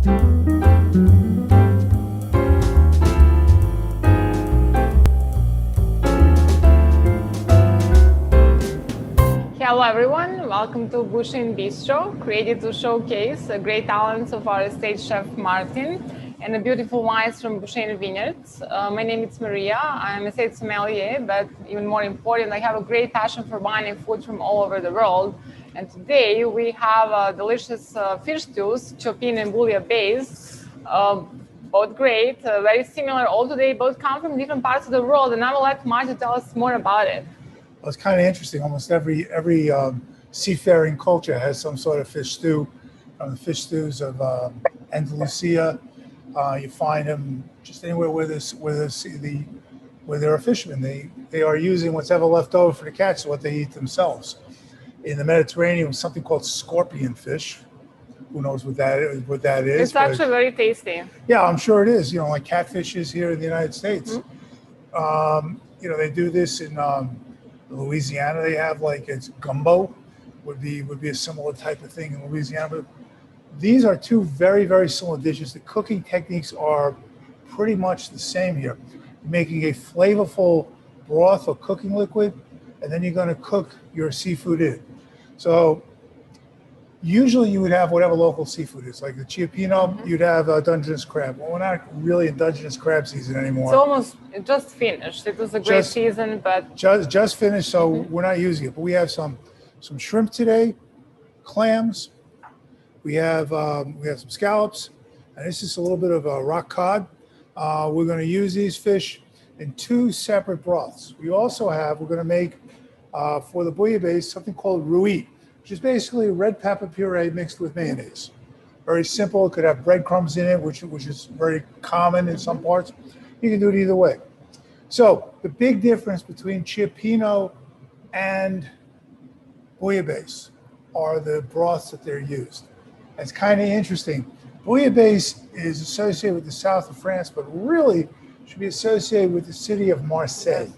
Hello everyone, welcome to Bouchaine Bistro, created to showcase the great talents of our estate chef Martin and the beautiful wines from Bouchaine Vineyards. My name is Marija, I'm a estate sommelier, but even more important, I have a great passion for wine and food from all over the world. And today we have delicious fish stews, Cioppino and Bouillabaisse, both great, very similar all today, both come from different parts of the world, and I will let Martin tell us more about it. Well, it's kind of interesting. Almost every seafaring culture has some sort of fish stew. The fish stews of Andalusia, you find them just anywhere where there are fishermen. They are using whatever left over for the catch, what they eat themselves. In the Mediterranean, something called scorpion fish. Who knows what that is? It's actually very tasty. Yeah, I'm sure it is. You know, like catfish is here in the United States. Mm-hmm. You know, they do this in Louisiana. They have it's gumbo, would be a similar type of thing in Louisiana. But these are two very, very similar dishes. The cooking techniques are pretty much the same here. You're making a flavorful broth or cooking liquid, and then you're going to cook your seafood in. So usually you would have whatever local seafood is, like the Cioppino, mm-hmm. You'd have Dungeness crab. Well, we're not really in Dungeness crab season anymore. It's almost just finished. It was a great season, but just finished, so mm-hmm. We're not using it. But we have some shrimp today, clams. We have some scallops, and this is a little bit of a rock cod. We're going to use these fish in two separate broths. We're going to make for the bouillabaisse something called rouille, which is basically red pepper puree mixed with mayonnaise. Very simple. It could have breadcrumbs in it, which is very common in some parts. You can do it either way. So the big difference between Cioppino and bouillabaisse are the broths that they're used. It's kind of interesting. Bouillabaisse is associated with the south of France, but really should be associated with the city of Marseille.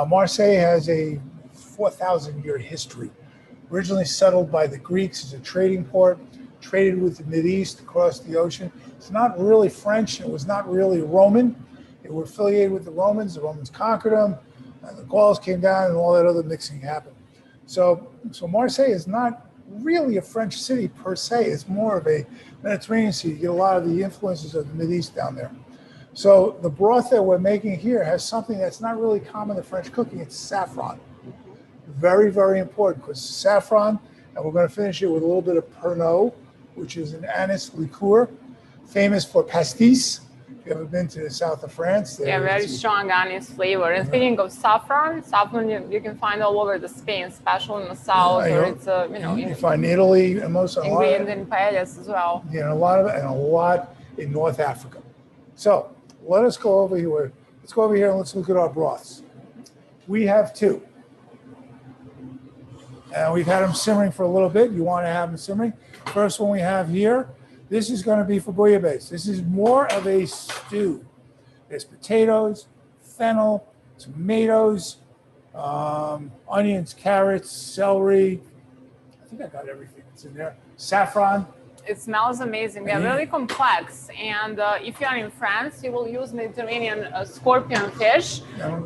Marseille has a 4,000-year history. Originally settled by the Greeks as a trading port, traded with the Mideast across the ocean. It's not really French. It was not really Roman. They were affiliated with the Romans. The Romans conquered them, and the Gauls came down, and all that other mixing happened. So Marseille is not really a French city per se. It's more of a Mediterranean city. You get a lot of the influences of the Mideast down there. So the broth that we're making here has something that's not really common to French cooking. It's saffron. Very, very important, because saffron, and we're going to finish it with a little bit of Pernod, which is an anise liqueur, famous for pastis. If you've ever been to the south of France. Yeah, very strong anise flavor. And speaking of saffron you can find all over the Spain, especially in the south, or it's you find Italy and most ingredients in paellas as well. Yeah, a lot of it, and a lot in North Africa. So let us go over here. Let's go over here and let's look at our broths. We have two. And we've had them simmering for a little bit. You want to have them simmering. First one we have here, this is going to be for bouillabaisse. This is more of a stew. There's potatoes, fennel, tomatoes, onions, carrots, celery. I think I got everything that's in there. Saffron. It smells amazing. They're really complex. And if you're in France, you will use Mediterranean scorpion fish.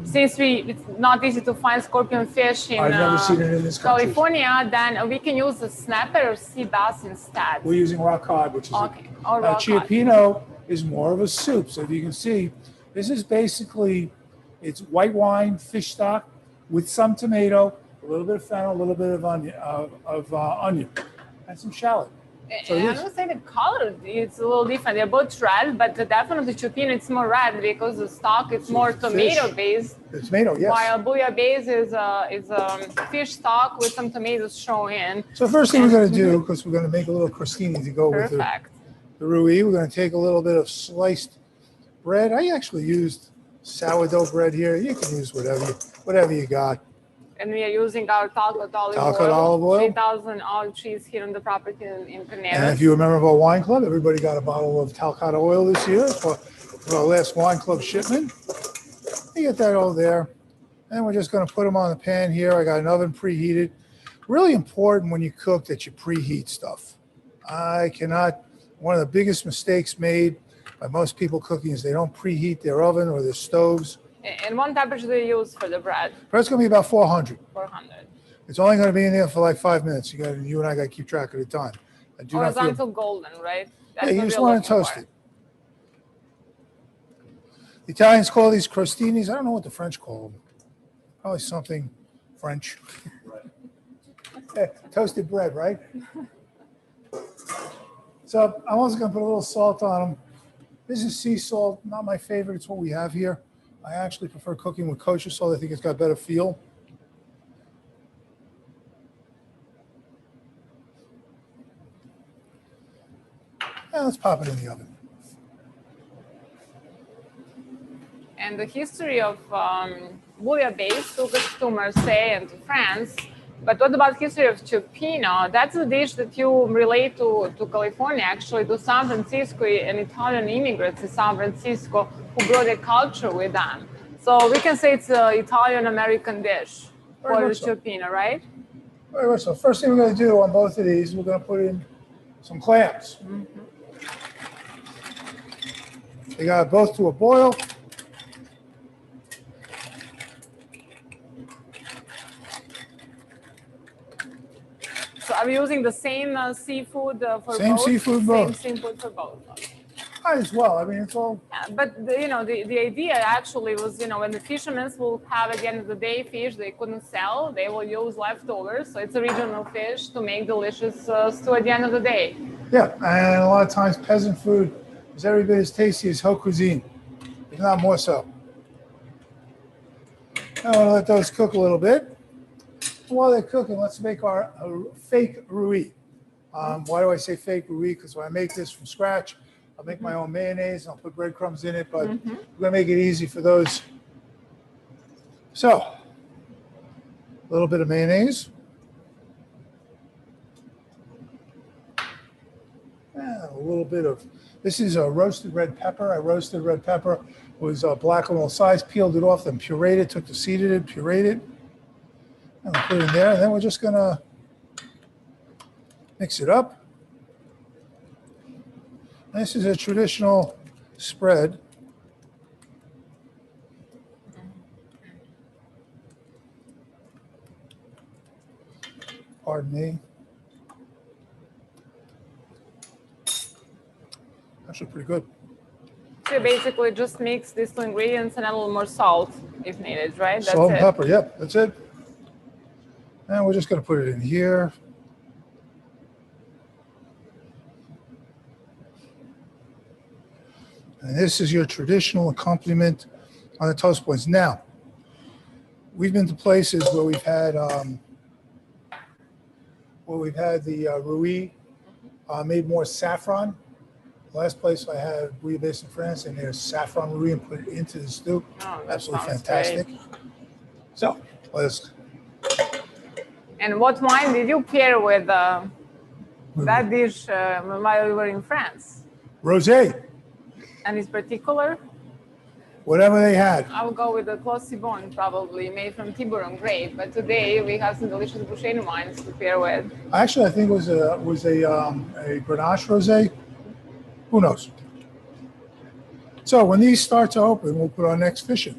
Since it's not easy to find scorpion fish in, I've never seen it in this country. California, then we can use the snapper or sea bass instead. We're using rock cod, which is Cioppino is more of a soup. So if you can see, this is basically, it's white wine, fish stock with some tomato, a little bit of fennel, a little bit of onion, and some shallot. So I would say the color, it's a little different. They're both red, but definitely Cioppino, it's more red because the stock is more tomato-based. The tomato, yes. While bouillabaisse is fish stock with some tomatoes shown in. So the first thing we're going to do, because we're going to make a little crostini to go with the rouille, we're going to take a little bit of sliced bread. I actually used sourdough bread here. You can use whatever you got. And we are using our Talcott olive oil. 3,000 olive trees here on the property in Caneras. And if you remember our wine club, everybody got a bottle of Talcott oil this year for our last wine club shipment. You get that all there. And we're just going to put them on the pan here. I got an oven preheated. Really important when you cook that you preheat stuff. one of the biggest mistakes made by most people cooking is they don't preheat their oven or their stoves. And what temperature do you use for the bread? Bread's going to be about 400. 400. It's only going to be in there for like 5 minutes. You and I got to keep track of the time. Horizontal golden, right? That's you just want to toast it. The Italians call these crostinis. I don't know what the French call them. Probably something French. Yeah, toasted bread, right? So I'm also going to put a little salt on them. This is sea salt, not my favorite. It's what we have here. I actually prefer cooking with kosher salt. I think it's got better feel. And let's pop it in the oven. And the history of Bouillabaisse took us to Marseille and to France. But what about history of Cioppino? That's a dish that you relate to California, actually, to San Francisco and Italian immigrants in San Francisco who brought a culture with them. So we can say it's an Italian-American dish for the Cioppino, right? Very much so. First thing we're going to do on both of these, we're going to put in some clams. Mm-hmm. They got both to a boil. So are we using the same seafood for both? Same seafood both. Same seafood for both. Might as well. I mean, it's all. Yeah, but the idea actually was, when the fishermen will have at the end of the day fish they couldn't sell, they will use leftovers. So it's a regional fish to make delicious stew at the end of the day. Yeah, and a lot of times peasant food is every bit as tasty as haute cuisine, if not more so. I want to let those cook a little bit. While they're cooking, let's make our fake rouille. Why do I say fake rouille? Because when I make this from scratch, I'll make my own mayonnaise and I'll put breadcrumbs in it, but we're going to make it easy for those. So, a little bit of mayonnaise. And a little bit of, this is a roasted red pepper. I roasted red pepper. It was black on all sides, peeled it off, then pureed it, took the seed in it, pureed it. And we'll put it in there, and then we're just going to mix it up. This is a traditional spread. Pardon me. Actually pretty good. So you basically just mix these two ingredients and add a little more salt if needed, right? That's salt and pepper, yep, that's it. And we're just going to put it in here. And this is your traditional accompaniment on the toast points. Now, we've been to places where we've had the rouille made more saffron. The last place I had Bouillabaisse in France, and there's saffron rouille and put it into the stew. Oh, absolutely fantastic. Great. So let's. And what wine did you pair with that dish while you were in France? Rosé. And it's particular? Whatever they had. I would go with the Clos Cibon, probably made from Tiburon grape. But today we have some delicious Bouchaine wines to pair with. Actually, I think it was a Grenache rosé. Who knows? So when these start to open, we'll put our next fish in.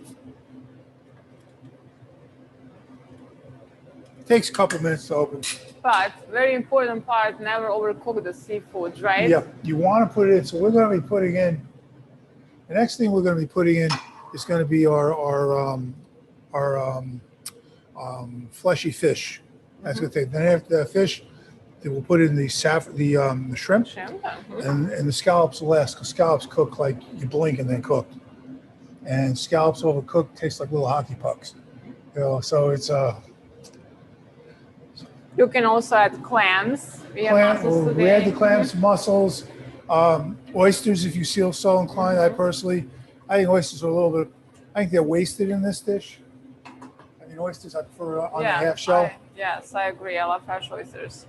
Takes a couple minutes to open. But very important part, never overcook the seafood, right? Yeah, you want to put it in. So we're going to be putting in, the next thing we're going to be putting in is going to be our fleshy fish. That's going to take. Then after the fish, then we'll put in the shrimp. And the scallops will last, because scallops cook like you blink and then cook. And scallops overcooked taste like little hockey pucks. So it's You can also add clams. We have mussels today. We add the clams, mussels, oysters if you feel so inclined. I think oysters are a little bit, I think they're wasted in this dish. I mean, oysters I prefer on the half shell. Yes, I agree. I love fresh oysters.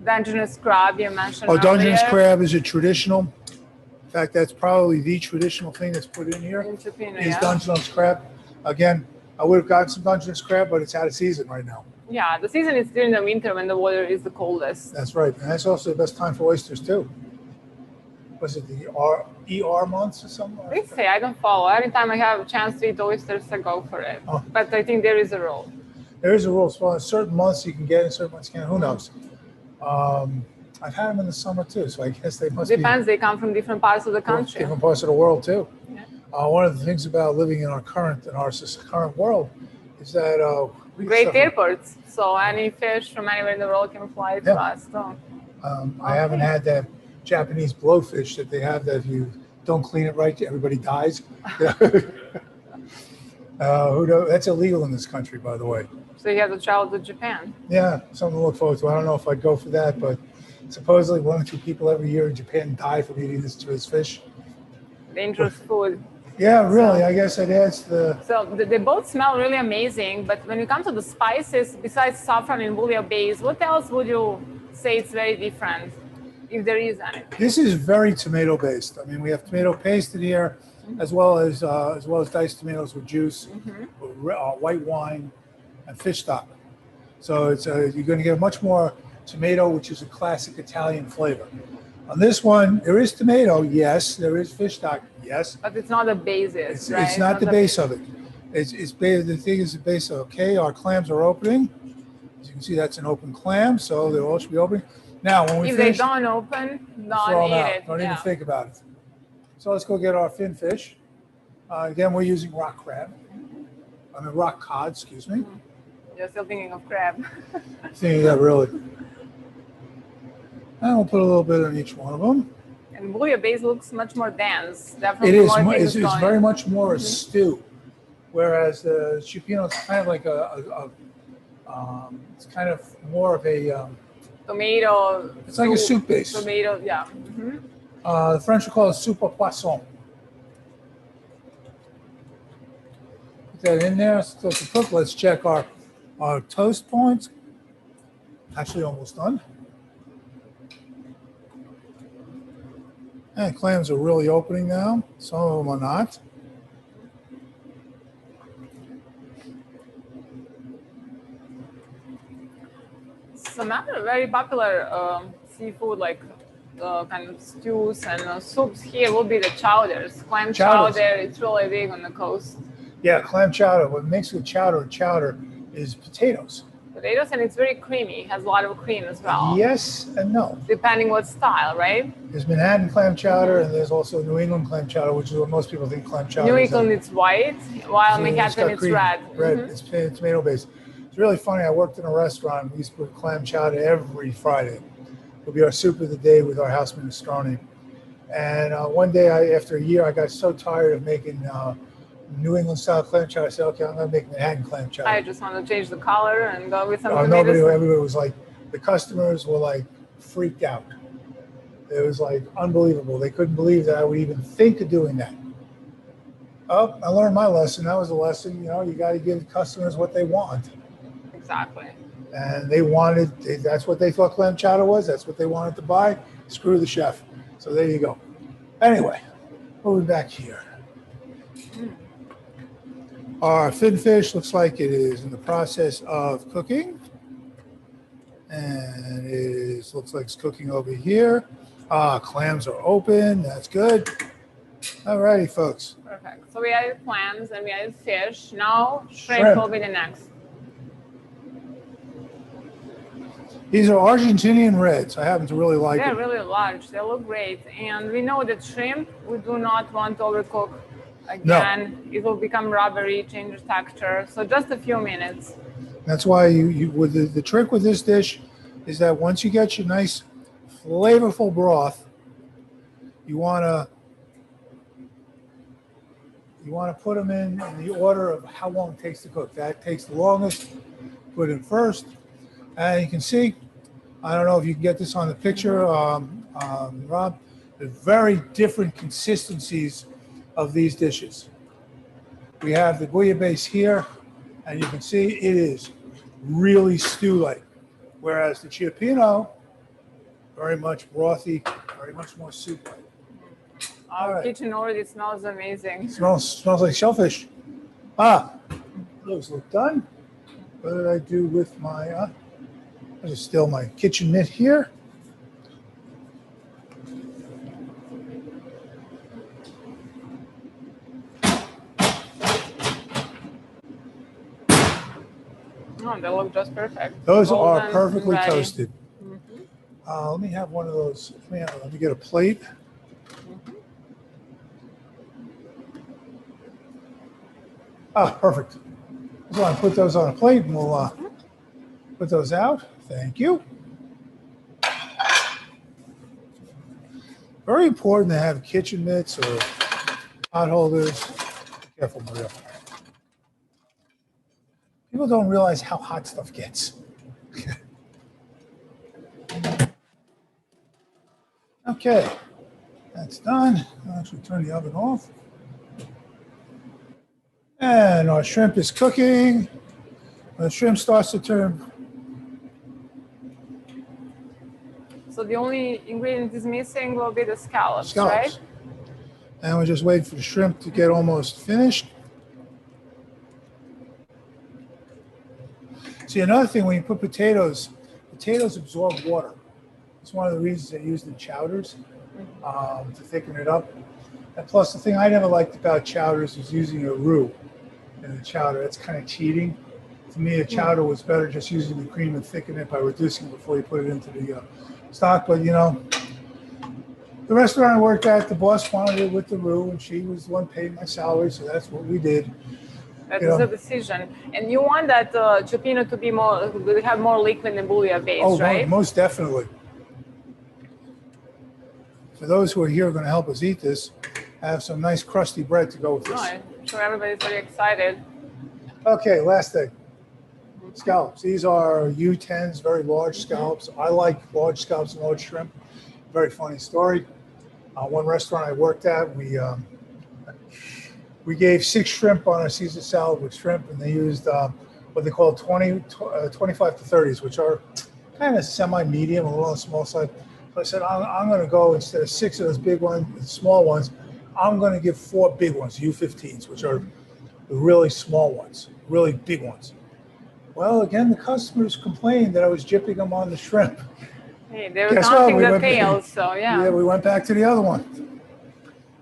Dungeness crab you mentioned earlier. Dungeness crab is a traditional. In fact, that's probably the traditional thing that's put in here. In Cioppino, is Dungeness crab. Again, I would have gotten some Dungeness crab, but it's out of season right now. Yeah, the season is during the winter when the water is the coldest. That's right. And that's also the best time for oysters, too. was it the ER months or something? They say, I don't follow. Anytime I have a chance to eat oysters, I go for it. Oh. But I think there is a rule. There is a rule. So certain months you can get it, certain months you can't. Who knows? I've had them in the summer too, so I guess they must Depends. They come from different parts of the country. Different parts of the world too. Yeah. One of the things about living in our current world is that great airports. So any fish from anywhere in the world can fly to us. So. I haven't had that Japanese blowfish that they have that if you don't clean it right, everybody dies. Who knows? That's illegal in this country, by the way. So you have to travel to Japan. Yeah, something to look forward to. I don't know if I'd go for that, but supposedly 1 or 2 people every year in Japan die from eating this fish. Dangerous food. Yeah, really. I guess it adds the... So they both smell really amazing, but when it comes to the spices, besides saffron and bouillabaisse, what else would you say it's very different, if there is any? This is very tomato-based. I mean, we have tomato paste in here, as well as diced tomatoes with juice, white wine, and fish stock. So it's you're going to get much more tomato, which is a classic Italian flavor. On this one, there is tomato, yes. There is fish stock, yes. But it's not the basis, right? It's not the base of it. It's the thing is the base of, okay, our clams are opening. As you can see, that's an open clam, so they all should be opening. Now, when we finish, if they don't open, don't eat it. Don't even think about it. So let's go get our fin fish. Again, we're using rock cod, excuse me. You're still thinking of crab. Thinking that really. And we'll put a little bit on each one of them. And bouillabaisse looks much more dense. Definitely it is. More it's very much more a stew, whereas the Cioppino is kind of like it's kind of more of a tomato. It's like a soup base. Tomato, yeah. The French will call it soupe à poisson. Put that in there. So to cook, let's check our toast points. Actually, almost done. And clams are really opening now. Some of them are not. Some other very popular seafood, like kind of stews and soups here, will be the chowders. Clam chowder, it's really big on the coast. Yeah, clam chowder. What makes it chowder is potatoes. Potatoes, and it's very creamy. It has a lot of cream as well. Yes and no. Depending what style, right? There's Manhattan clam chowder, and there's also New England clam chowder, which is what most people think clam chowder is. New England, it's white, while Manhattan, it's red. Red, it's tomato based. It's really funny. I worked in a restaurant. We used to put clam chowder every Friday. It would be our soup of the day with our house minestrone. And one day, after a year, I got so tired of making New England style clam chowder. I said, okay, I'm going to make Manhattan clam chowder. I just want to change the color and go with some everybody was like, the customers were like freaked out. It was like unbelievable. They couldn't believe that I would even think of doing that. Oh, I learned my lesson. That was a lesson. You know, you got to give customers what they want. Exactly. And that's what they thought clam chowder was. That's what they wanted to buy. Screw the chef. So there you go. Anyway, moving back here. Our fin fish looks like it is in the process of cooking. And it looks like it's cooking over here. Clams are open. That's good. All righty, folks. Perfect. So we added clams and we added fish. Now shrimp will be the next. These are Argentinian reds. I happen to really like them. They're really large. They look great. And we know that shrimp, we do not want to overcook. Again, it will become rubbery, change texture. So just a few minutes. That's why with the trick with this dish is that once you get your nice flavorful broth, you want to put them in the order of how long it takes to cook. That takes the longest. Put it in first. And you can see, I don't know if you can get this on the picture, Rob, the very different consistencies of these dishes. We have the bouillabaisse here, and you can see it is really stew-like, whereas the Cioppino, very much brothy, very much more soup-like. Our kitchen already smells amazing. It smells like shellfish. Those look done. What did I do with my, I just still my kitchen mitt here. No, they look just perfect. Those Golden are perfectly and ready. toasted. Let me have one of those. Let me get a plate. Ah, perfect. So I put those on a plate and we'll put those out. Thank you. Very important to have kitchen mitts or pot holders. Careful, Maria. People don't realize how hot stuff gets. Okay, that's done. I'll actually turn the oven off. And our shrimp is cooking. When the shrimp starts to turn. So the only ingredient is missing will be the scallops, right? And we'll just wait for the shrimp to get almost finished. See, another thing, when you put potatoes absorb water. It's one of the reasons they use the chowders to thicken it up. And plus, the thing I never liked about chowders is using a roux in the chowder. That's kind of cheating. To me, a chowder was better just using the cream and thicken it by reducing it before you put it into the stock. But, you know, the restaurant I worked at, the boss wanted it with the roux, and she was the one paying my salary, so that's what we did. That is a decision. And you want that Cioppino to be more, have more liquid than Bouillabaisse, right? Oh, most definitely. For those who are here going to help us eat this, I have some nice crusty bread to go with this. I'm sure everybody's very excited. Okay, last thing. Scallops. These are U10s, very large scallops. I like large scallops and large shrimp. Very funny story. One restaurant I worked at, we gave 6 shrimp on a Caesar salad with shrimp, and they used what they call 25 to 30s, which are kind of semi-medium, a little on the small side. So I said, I'm going to go, instead of 6 of those big ones, small ones, I'm going to give 4 big ones, U15s, which are the really small ones, really big ones. Well, again, the customers complained that I was jipping them on the shrimp. Hey, they were counting the tails, so yeah. Yeah, we went back to the other one.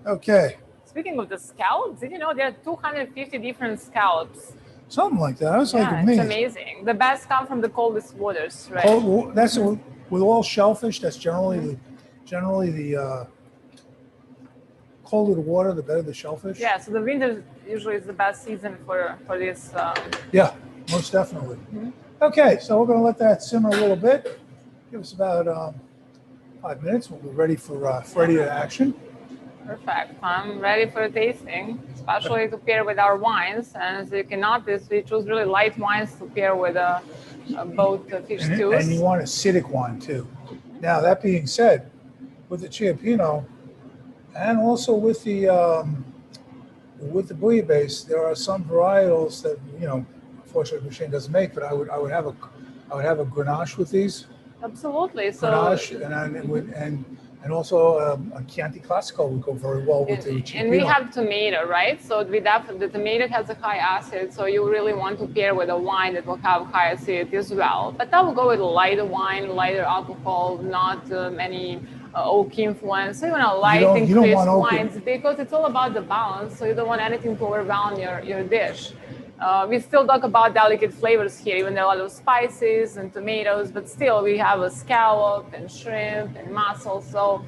Okay. Speaking of the scallops, did you know there are 250 different scallops? Something like that. I was like amazed. It's amazing. The best come from the coldest waters, right? That's with all shellfish. That's generally the colder the water, the better the shellfish. Yeah. So the winter usually is the best season for this. Yeah, most definitely. Okay, so we're going to let that simmer a little bit. Give us about 5 minutes. We'll be ready for ready to action. Perfect. I'm ready for a tasting, especially to pair with our wines. And as you can notice, we choose really light wines to pair with both fish stews. And you want acidic wine too. Now, that being said, with the Cioppino and also with the Bouillabaisse, there are some varietals that, you know, unfortunately Bouchaine doesn't make, but I would have a Grenache with these. Absolutely. So Grenache and also a Chianti Classico would go very well with the Cioppino. And we have tomato, right? So the tomato has a high acid, so you really want to pair with a wine that will have high acidity as well. But I will go with lighter wine, lighter alcohol, not any oak influence. So you want light and crisp wines because it's all about the balance. So you don't want anything to overwhelm your dish. We still talk about delicate flavors here, even though a lot of spices and tomatoes, but still we have a scallop and shrimp and mussel. So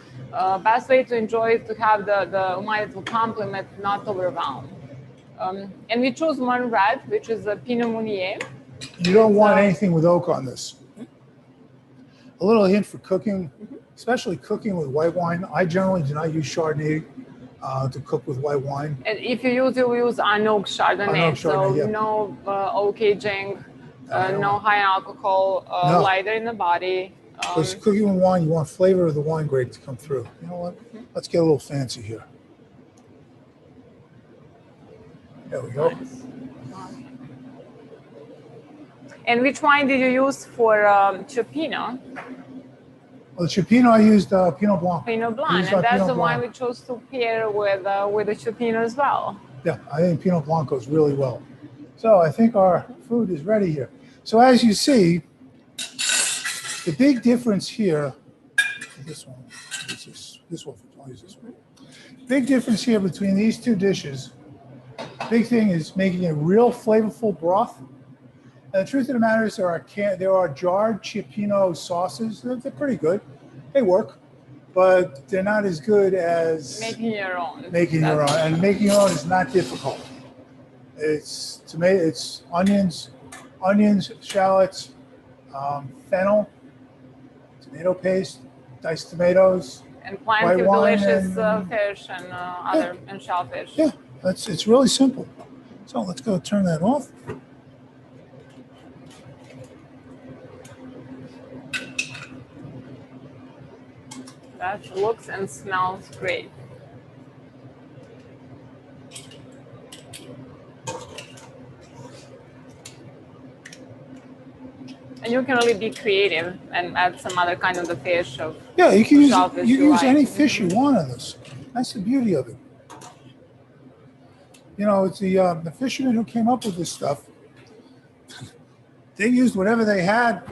best way to enjoy it to have the wine that will complement, not overwhelm. And we choose one red, which is a Pinot Meunier. You don't want anything with oak on this. A little hint for cooking, especially cooking with white wine. I generally do not use Chardonnay to cook with white wine. And if you use unoaked Chardonnay, so yeah. no oak aging, no high alcohol, lighter in the body. Because cooking with wine, you want flavor of the wine grape to come through. You know what? Let's get a little fancy here. There we go. Nice. And which wine did you use for Cioppino? Well, the Cioppino, I used Pinot Blanc. Pinot Blanc, and that's the wine we chose to pair with the Cioppino as well. Yeah, I think Pinot Blanc goes really well. So I think our food is ready here. So as you see, the big difference here, this one, I'll use this one. Big difference here between these two dishes, big thing is making a real flavorful broth And the truth of the matter is there are jarred Cioppino sauces. They're pretty good. They work, but they're not as good as making your own. Making your own. And making your own is not difficult. It's tomato, it's onions, shallots, fennel, tomato paste, diced tomatoes, and plenty of delicious fish and and shellfish. Yeah, it's really simple. So let's go turn that off. That looks and smells great. And you can really be creative and add some other kind of the fish of yeah, you can use like. any fish you want on this. That's the beauty of it. You know, it's the fishermen who came up with this stuff. They used whatever they had.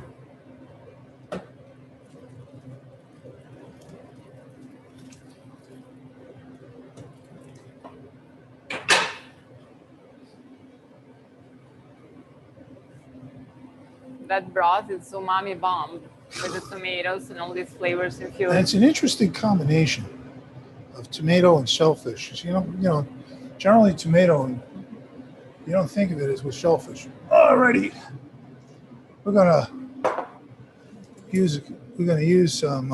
That broth is umami bomb with the tomatoes and all these flavors infused. And it's an interesting combination of tomato and shellfish. You know, generally tomato, you don't think of it as with shellfish. Alrighty, we're gonna use some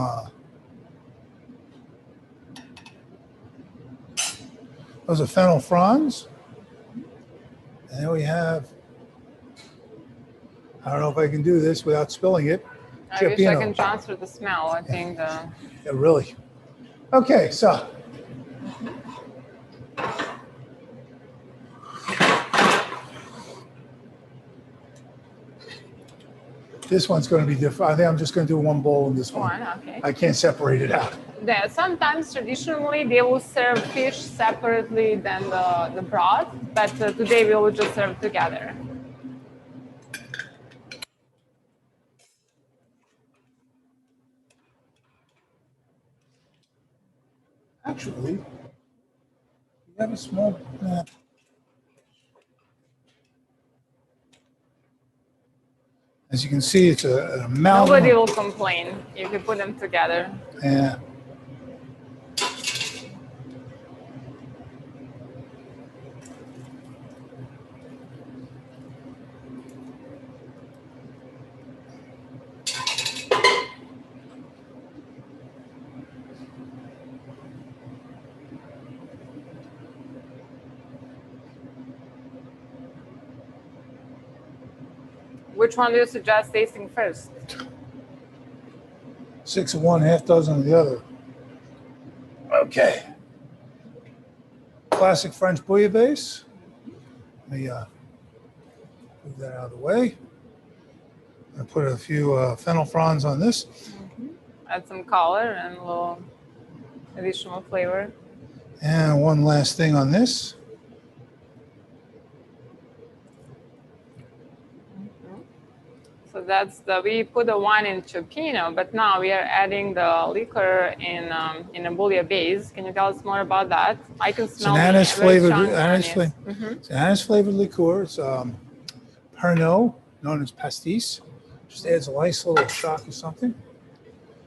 those are fennel fronds, and then we have. I don't know if I can do this without spilling it. I wish I can transfer the smell. I think Yeah, really. Okay, so this one's going to be different. I think I'm just going to do one bowl in this one. Okay. I can't separate it out. Yeah, sometimes traditionally they will serve fish separately than the broth, but today we will just serve together. Actually, you have a small. As you can see, it's an amalgam. Nobody will complain if you put them together. Yeah. Which one do you suggest tasting first? 6 of one, half dozen of the other. Okay. Classic French bouillabaisse. Let me move that out of the way. I put a few fennel fronds on this. Add some color and a little additional flavor. And one last thing on this. So we put the wine in Cioppino, but now we are adding the liquor in a bouillabaisse. Can you tell us more about that? I can smell it's an anise flavored It's an anise flavored liqueur. It's Pernod, known as pastis. Just adds a nice little shock or something.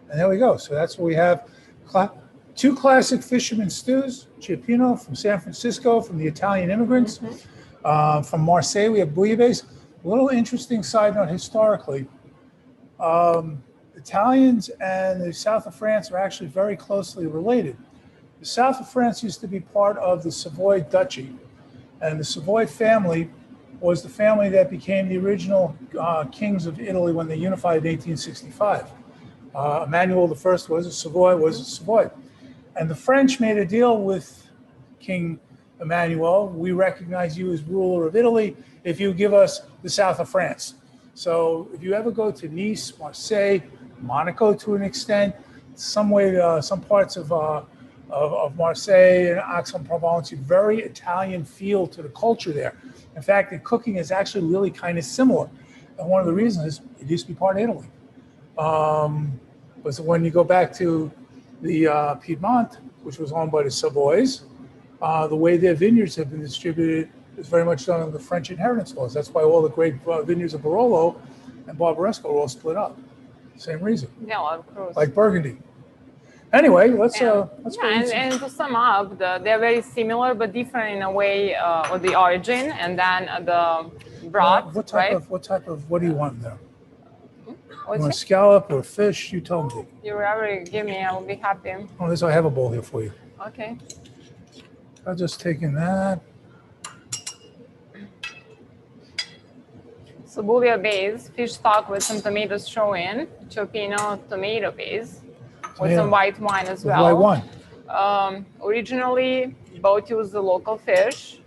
And there we go. So that's what we have. 2 classic fisherman stews. Cioppino from San Francisco, from the Italian immigrants. From Marseille, we have bouillabaisse. A little interesting side note historically. Italians and the south of France are actually very closely related. The south of France used to be part of the Savoy Duchy, and the Savoy family was the family that became the original kings of Italy when they unified in 1865. Emmanuel I was a Savoy. And the French made a deal with King Emmanuel. We recognize you as ruler of Italy if you give us the south of France. So if you ever go to Nice, Marseille, Monaco to an extent, some parts of Marseille and Aix-en-Provence, a very Italian feel to the culture there. In fact, the cooking is actually really kind of similar. And one of the reasons is it used to be part of Italy. But when you go back to the Piedmont, which was owned by the Savoys, the way their vineyards have been distributed is very much done on the French inheritance laws. That's why all the great vineyards of Barolo and Barbaresco are all split up. Same reason. Yeah, of course. Like Burgundy. Anyway, let's go. And to sum up, they're very similar but different in a way of the origin, and then the broth. What type of what do you want there? You want it? scallop or fish? You tell me. You whatever you give me, I will be happy. Oh, this I have a bowl here for you. Okay. I'll just take in that. So bouillabaisse, fish stock with some tomatoes thrown in, Cioppino tomato base, with some white wine as well. White wine. Originally, both use the local fish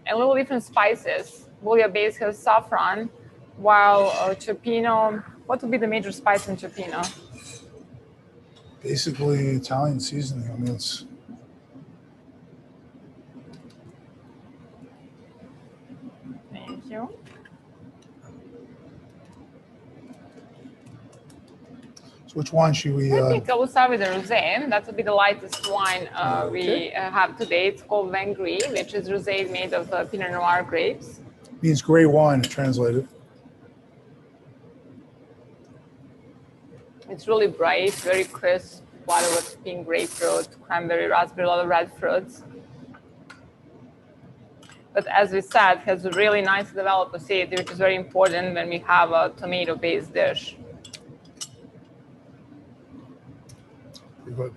and little different spices. Bouillabaisse has saffron, while Cioppino, what would be the major spice in Cioppino? Basically, Italian seasoning. I mean, it's. Thank you. Which wine should we? I think I will start with the rosé. That will be the lightest wine we have today. It's called Vin Gris, which is rosé made of Pinot Noir grapes. Means gray wine, translated. It's really bright, very crisp, a lot of pink grapefruit, cranberry, raspberry, a lot of red fruits. But as we said, it has a really nice developed acidity, which is very important when we have a tomato-based dish. Good.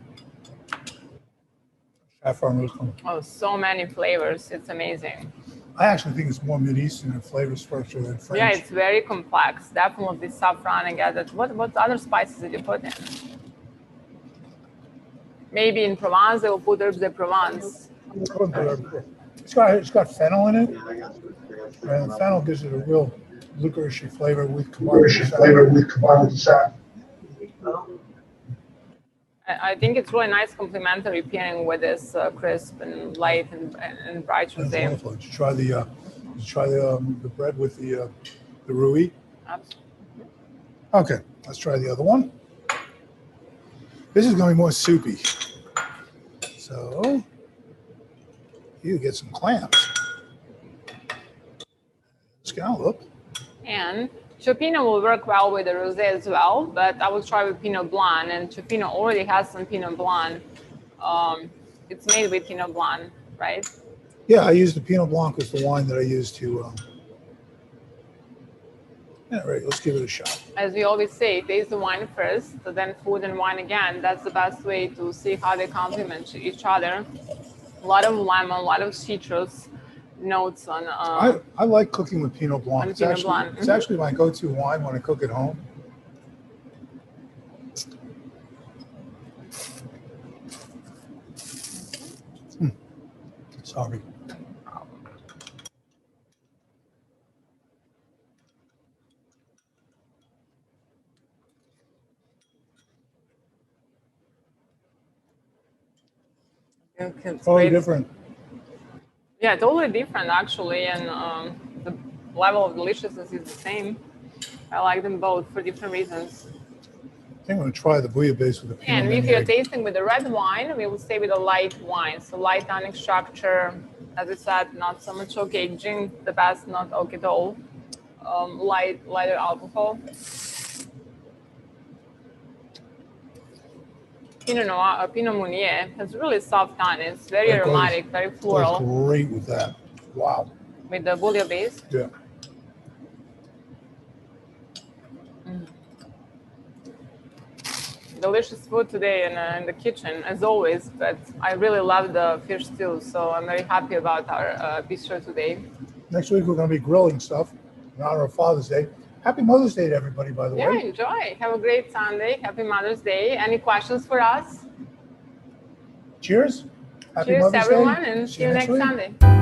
Saffron roasting. Oh, so many flavors. It's amazing. I actually think it's more Mideastern in flavor structure than French. Yeah, it's very complex. Definitely saffron and get that. What other spices did you put in? Maybe in Provence they will put herbs de Provence. It's got fennel in it, and the fennel gives it a real licoricey flavor with combined with sap. I think it's really nice complementary pairing with this crisp and light and bright rosé. Wonderful. Did you try the bread with the rouille? Absolutely. Okay, let's try the other one. This is going to be more soupy. So you get some clams, scallop, and Cioppino will work well with the rosé as well, but I will try with Pinot Blanc, and Cioppino already has some Pinot Blanc. It's made with Pinot Blanc, right? Yeah, I use the Pinot Blanc as the wine that I use to. Yeah, right. Let's give it a shot. As we always say, taste the wine first, then food and wine again. That's the best way to see how they complement each other. A lot of lemon, a lot of citrus notes on. I like cooking with Pinot Blanc. It's actually my go-to wine when I cook at home. Sorry. It's totally different. Yeah, totally different actually, and the level of deliciousness is the same. I like them both for different reasons. I think I'm going to try the bouillabaisse with the Pinot. And if you're tasting with the red wine, we will stay with a light wine. So light tannic structure, as I said, not so much oak aging, the best, not oak at all. Lighter alcohol. Pinot Noir, Pinot Meunier has really soft tannin. It's very aromatic, very floral. Goes great with that. Wow. With the bouillabaisse. Yeah. Delicious food today in the kitchen, as always, but I really love the fish stew, so I'm very happy about our bistro today. Next week, we're going to be grilling stuff in honor of Father's Day. Happy Mother's Day to everybody, by the way. Yeah, enjoy. Have a great Sunday. Happy Mother's Day. Any questions for us? Cheers. Happy Cheers, Mother's everyone, Day. and see you next week. Sunday.